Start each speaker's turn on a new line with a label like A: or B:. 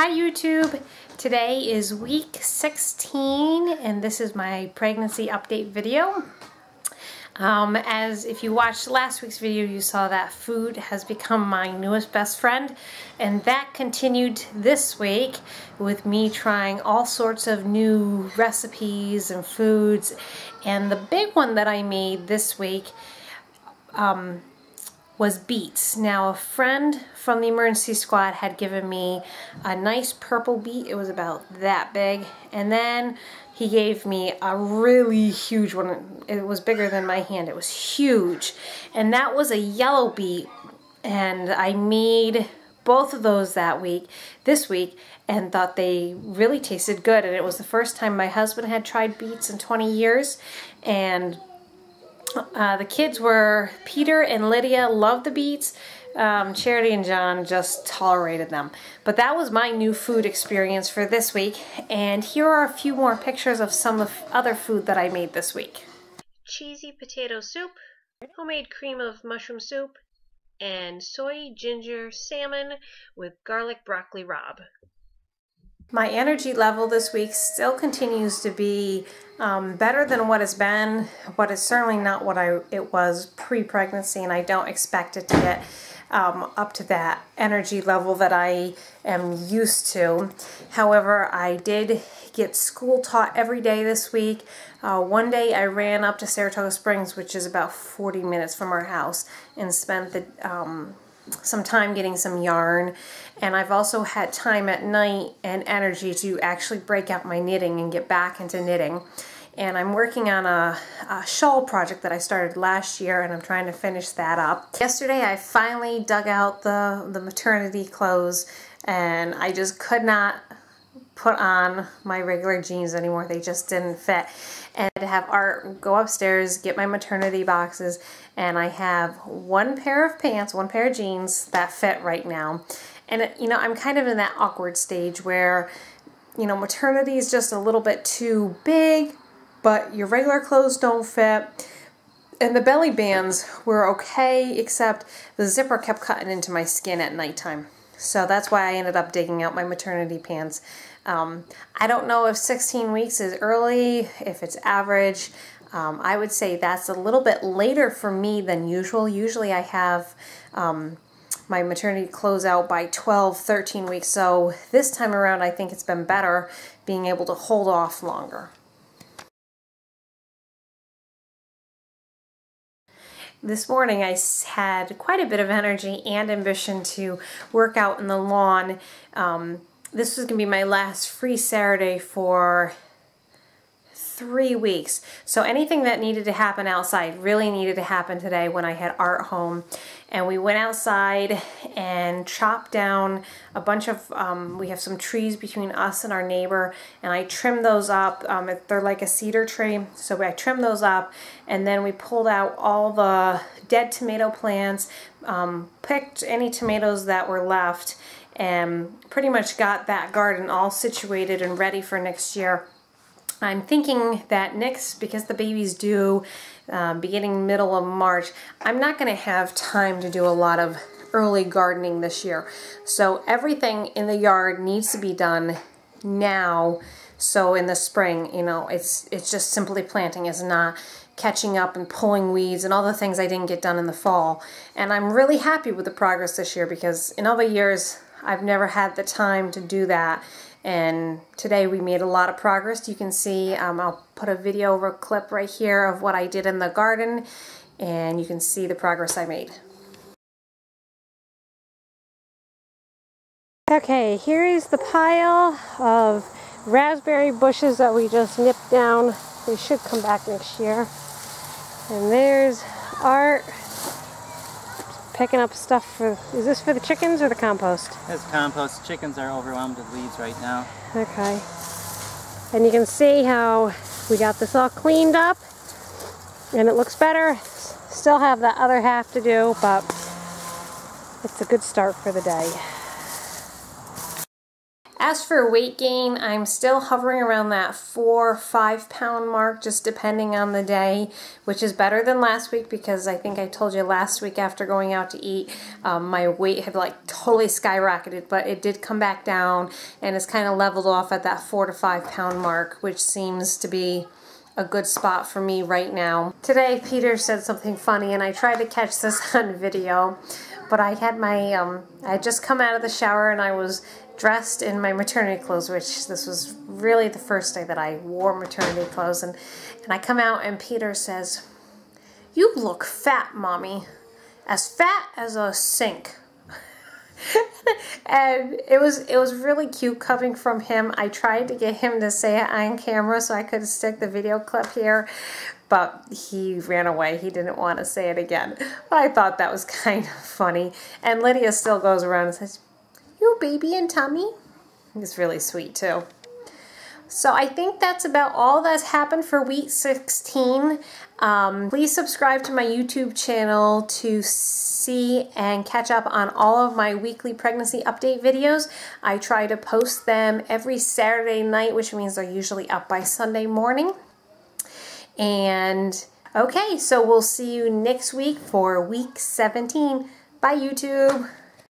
A: Hi YouTube! Today is week 16 and this is my pregnancy update video. As if you watched last week's video, you saw that food has become my newest best friend, and that continued this week with me trying all sorts of new recipes and foods. And the big one that I made this week was beets. Now, a friend from the emergency squad had given me a nice purple beet. It was about that big, and then he gave me a really huge one. It was bigger than my hand. It was huge, and that was a yellow beet, and I made both of those this week, and thought they really tasted good. And it was the first time my husband had tried beets in 20 years, and the kids were, Peter and Lydia loved the beets. Charity and John just tolerated them. But that was my new food experience for this week. And here are a few more pictures of some of other food that I made this week. Cheesy potato soup, homemade cream of mushroom soup, and soy ginger salmon with garlic broccoli rabe. My energy level this week still continues to be better than what it's been, but it's certainly not what it was pre-pregnancy, and I don't expect it to get up to that energy level that I am used to. However, I did get school taught every day this week. One day I ran up to Saratoga Springs, which is about 40 minutes from our house, and spent some time getting some yarn. And I've also had time at night and energy to actually break out my knitting and get back into knitting. And I'm working on a shawl project that I started last year, and I'm trying to finish that up. Yesterday I finally dug out the maternity clothes, and I just could not put on my regular jeans anymore. They just didn't fit. And to have Art go upstairs, get my maternity boxes, and I have one pair of pants, one pair of jeans that fit right now. And you know, I'm kind of in that awkward stage where, you know, maternity is just a little bit too big, but your regular clothes don't fit. And the belly bands were okay, except the zipper kept cutting into my skin at nighttime. So that's why I ended up digging out my maternity pants. I don't know if 16 weeks is early, if it's average. I would say that's a little bit later for me than usual. Usually I have my maternity clothes out by 12, 13 weeks. So this time around I think it's been better being able to hold off longer. This morning I had quite a bit of energy and ambition to work out in the lawn. This was going to be my last free Saturday for 3 weeks. So anything that needed to happen outside really needed to happen today when I had Art home. And we went outside and chopped down a bunch of, we have some trees between us and our neighbor, and I trimmed those up. They're like a cedar tree, so I trimmed those up, and then we pulled out all the dead tomato plants, picked any tomatoes that were left, and pretty much got that garden all situated and ready for next year. I'm thinking that because the baby's due beginning middle of March, I'm not going to have time to do a lot of early gardening this year. So everything in the yard needs to be done now. So in the spring, you know, it's just simply planting. It's not catching up and pulling weeds and all the things I didn't get done in the fall. And I'm really happy with the progress this year, because in other years I've never had the time to do that. And today we made a lot of progress. You can see, I'll put a video or a clip right here of what I did in the garden, and you can see the progress I made. Okay, here is the pile of raspberry bushes that we just nipped down. They should come back next year. And there's Art picking up stuff for, is this for the chickens or the compost?
B: It's compost. Chickens are overwhelmed with weeds right now.
A: Okay. And you can see how we got this all cleaned up, and it looks better. Still have that other half to do, but it's a good start for the day. As for weight gain, I'm still hovering around that 4 or 5 pound mark, just depending on the day, which is better than last week because I think I told you last week after going out to eat, my weight had like totally skyrocketed, but it did come back down and it's kind of leveled off at that 4 to 5 pound mark, which seems to be a good spot for me right now. Today, Peter said something funny and I tried to catch this on video, but I had my, I had just come out of the shower and I was dressed in my maternity clothes, which this was really the first day that I wore maternity clothes, and I come out and Peter says, "You look fat, Mommy, as fat as a sink." And it was really cute coming from him. I tried to get him to say it on camera so I could stick the video clip here, but he ran away. He didn't want to say it again. But I thought that was kind of funny. And Lydia still goes around and says, "You baby and tummy." It's really sweet too. So I think that's about all that's happened for week 16. Please subscribe to my YouTube channel to see and catch up on all of my weekly pregnancy update videos. I try to post them every Saturday night, which means they're usually up by Sunday morning. And okay, so we'll see you next week for week 17. Bye, YouTube.